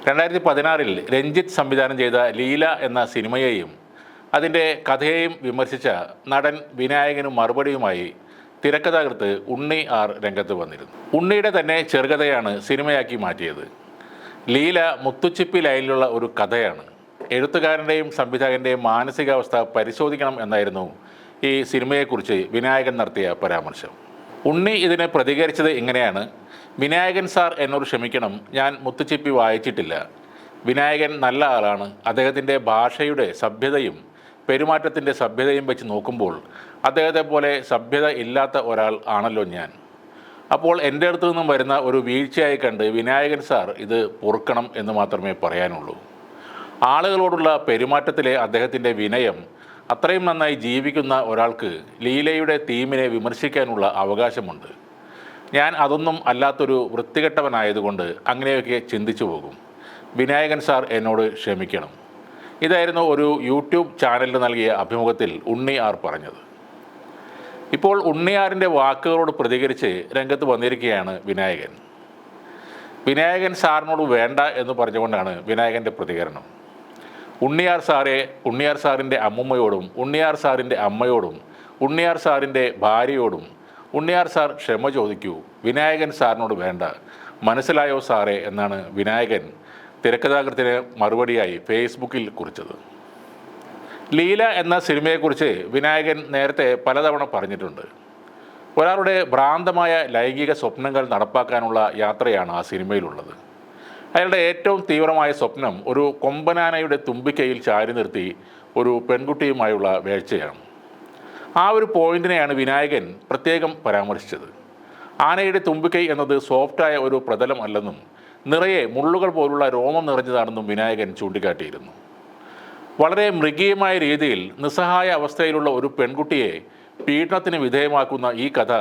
2016 രഞ്ജിത്ത് സംവിധാനം ചെയ്ത ലീല എന്ന സിനിമയെയും അതിൻ്റെ കഥയെയും വിമർശിച്ച നടൻ വിനായകനും മറുപടിയുമായി തിരക്കഥാകൃത്ത് ഉണ്ണി ആർ രംഗത്ത് വന്നിരുന്നു. ഉണ്ണിയുടെ തന്നെ ചെറുകഥയാണ് സിനിമയാക്കി മാറ്റിയത്. ലീല മുത്തുച്ചിപ്പി ലൈനിലുള്ള ഒരു കഥയാണ്. എഴുത്തുകാരൻ്റെയും സംവിധായകൻ്റെയും മാനസികാവസ്ഥ പരിശോധിക്കണം എന്നായിരുന്നു ഈ സിനിമയെക്കുറിച്ച് വിനായകൻ നടത്തിയ പരാമർശം. ഉണ്ണി ഇതിനെ പ്രതികരിച്ചത് ഇങ്ങനെയാണ്: വിനായകൻ സാർ എന്നോട് ക്ഷമിക്കണം, ഞാൻ മുത്തുച്ചിപ്പി വായിച്ചിട്ടില്ല. വിനായകൻ നല്ല ആളാണ്. അദ്ദേഹത്തിൻ്റെ ഭാഷയുടെ സഭ്യതയും പെരുമാറ്റത്തിൻ്റെ സഭ്യതയും വെച്ച് നോക്കുമ്പോൾ അദ്ദേഹത്തെ പോലെ സഭ്യത ഇല്ലാത്ത ഒരാൾ ആണല്ലോ ഞാൻ. അപ്പോൾ എൻ്റെ അടുത്തു നിന്നും വരുന്ന ഒരു വീഴ്ചയായി കണ്ട് വിനായകൻ സാർ ഇത് പൊറുക്കണം എന്ന് മാത്രമേ പറയാനുള്ളൂ. ആളുകളോടുള്ള പെരുമാറ്റത്തിലെ അദ്ദേഹത്തിൻ്റെ വിനയം, അത്രയും നന്നായി ജീവിക്കുന്ന ഒരാൾക്ക് ലീലയുടെ തീമിനെ വിമർശിക്കാനുള്ള അവകാശമുണ്ട്. ഞാൻ അതൊന്നും അല്ലാത്തൊരു വൃത്തികെട്ടവനായതുകൊണ്ട് അങ്ങനെയൊക്കെ ചിന്തിച്ചു പോകും. വിനായകൻ സാർ എന്നോട് ക്ഷമിക്കണം. ഇതായിരുന്നു ഒരു യൂട്യൂബ് ചാനലിന് നൽകിയ അഭിമുഖത്തിൽ ഉണ്ണി ആർ പറഞ്ഞത്. ഇപ്പോൾ ഉണ്ണിയാറിൻ്റെ വാക്കുകളോട് പ്രതികരിച്ച് രംഗത്ത് വന്നിരിക്കുകയാണ് വിനായകൻ. വിനായകൻ സാറിനോട് വേണ്ട എന്ന് പറഞ്ഞുകൊണ്ടാണ് വിനായകൻ്റെ പ്രതികരണം. ഉണ്ണിയാർ സാറെ ഉണ്ണിയാർ സാറിൻ്റെ അമ്മുമ്മയോടും ഉണ്ണിയാർ സാറിൻ്റെ അമ്മയോടും ഉണ്ണിയാർ സാറിൻ്റെ ഭാര്യയോടും ഉണ്ണിയാർ സാർ ക്ഷമ ചോദിക്കൂ, വിനായകൻ സാറിനോട് വേണ്ട, മനസ്സിലായോ സാറേ എന്നാണ് വിനായകൻ തിരക്കഥാകൃത്തിന് മറുപടിയായി ഫേസ്ബുക്കിൽ കുറിച്ചത്. ലീല എന്ന സിനിമയെക്കുറിച്ച് വിനായകൻ നേരത്തെ പലതവണ പറഞ്ഞിട്ടുണ്ട്. ഒരാളുടെ ഭ്രാന്തമായ ലൈംഗിക സ്വപ്നങ്ങൾ നടപ്പാക്കാനുള്ള യാത്രയാണ് ആ സിനിമയിലുള്ളത്. അയാളുടെ ഏറ്റവും തീവ്രമായ സ്വപ്നം ഒരു കൊമ്പനാനയുടെ തുമ്പിക്കൈയിൽ ചാരി നിർത്തി ഒരു പെൺകുട്ടിയുമായുള്ള വേഴ്ചയാണ്. ആ ഒരു പോയിന്റിനെയാണ് വിനായകൻ പ്രത്യേകം പരാമർശിച്ചത്. ആനയുടെ തുമ്പിക്കൈ എന്നത് സോഫ്റ്റായ ഒരു പ്രതലം അല്ലെന്നും നിറയെ മുള്ളുകൾ പോലുള്ള രോമം നിറഞ്ഞതാണെന്നും വിനായകൻ ചൂണ്ടിക്കാട്ടിയിരുന്നു. വളരെ മൃഗീയമായ രീതിയിൽ നിസ്സഹായ അവസ്ഥയിലുള്ള ഒരു പെൺകുട്ടിയെ പീഡനത്തിന് വിധേയമാക്കുന്ന ഈ കഥ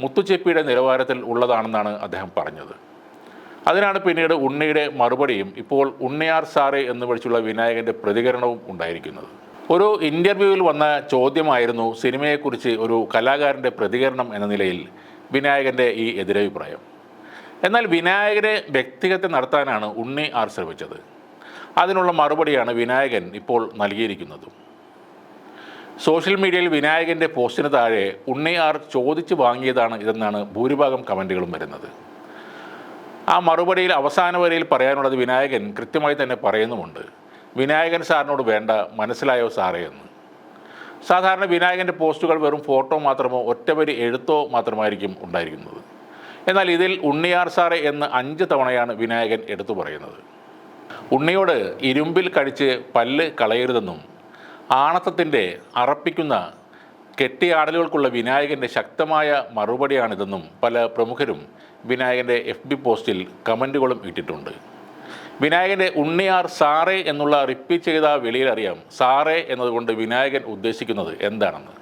മുത്തുച്ചിപ്പിയുടെ നിലവാരത്തിൽ ഉള്ളതാണെന്നാണ് അദ്ദേഹം പറഞ്ഞത്. അതിനാണ് പിന്നീട് ഉണ്ണിയുടെ മറുപടിയും ഇപ്പോൾ ഉണ്ണിയാർ സാറേ എന്ന് വിളിച്ചുള്ള വിനായകൻ്റെ പ്രതികരണവും ഉണ്ടായിരിക്കുന്നത്. ഒരു ഇൻ്റർവ്യൂവിൽ വന്ന ചോദ്യമായിരുന്നു സിനിമയെക്കുറിച്ച് ഒരു കലാകാരൻ്റെ പ്രതികരണം എന്ന നിലയിൽ വിനായകൻ്റെ ഈ എതിരഭിപ്രായം. എന്നാൽ വിനായകനെ വ്യക്തിഹത്യ നടത്താനാണ് ഉണ്ണി ആർ ശ്രമിച്ചത്. അതിനുള്ള മറുപടിയാണ് വിനായകൻ ഇപ്പോൾ നൽകിയിരിക്കുന്നതും. സോഷ്യൽ മീഡിയയിൽ വിനായകൻ്റെ പോസ്റ്റിന് താഴെ ഉണ്ണി ആർ ചോദിച്ചു വാങ്ങിയതാണ് ഇതെന്നാണ് ഭൂരിഭാഗം കമൻറ്റുകളും വരുന്നത്. ആ മറുപടിയിൽ അവസാന വരിയിൽ പറയാനുള്ളത് വിനായകൻ കൃത്യമായി തന്നെ പറയുന്നുമുണ്ട്: വിനായകൻ സാറിനോട് വേണ്ട, മനസ്സിലായോ സാറേ എന്ന്. സാധാരണ വിനായകൻ്റെ പോസ്റ്റുകൾ വെറും ഫോട്ടോ മാത്രമോ ഒറ്റവരി എഴുത്തോ മാത്രമായിരിക്കും ഉണ്ടായിരിക്കുന്നത്. എന്നാൽ ഇതിൽ ഉണ്ണിയാർ സാറേ എന്ന് 5 തവണയാണ് വിനായകൻ എടുത്തു പറയുന്നത്. ഉണ്ണിയോട് ഇരുമ്പിൽ കടിച്ച് പല്ല് കളയരുതെന്നും ആണത്തത്തിൻ്റെ അറപ്പിക്കുന്ന കെട്ടിയാടലുകൾക്കുള്ള വിനായകൻ്റെ ശക്തമായ മറുപടിയാണിതെന്നും പല പ്രമുഖരും വിനായകൻ്റെ FB പോസ്റ്റിൽ കമൻറ്റുകളും ഇട്ടിട്ടുണ്ട്. വിനായകൻ്റെ ഉണ്ണിയാർ സാറേ എന്നുള്ള റിപ്പീറ്റ് ചെയ്ത വിളിയിലറിയാം സാറേ എന്നതുകൊണ്ട് വിനായകൻ ഉദ്ദേശിക്കുന്നത് എന്താണെന്ന്.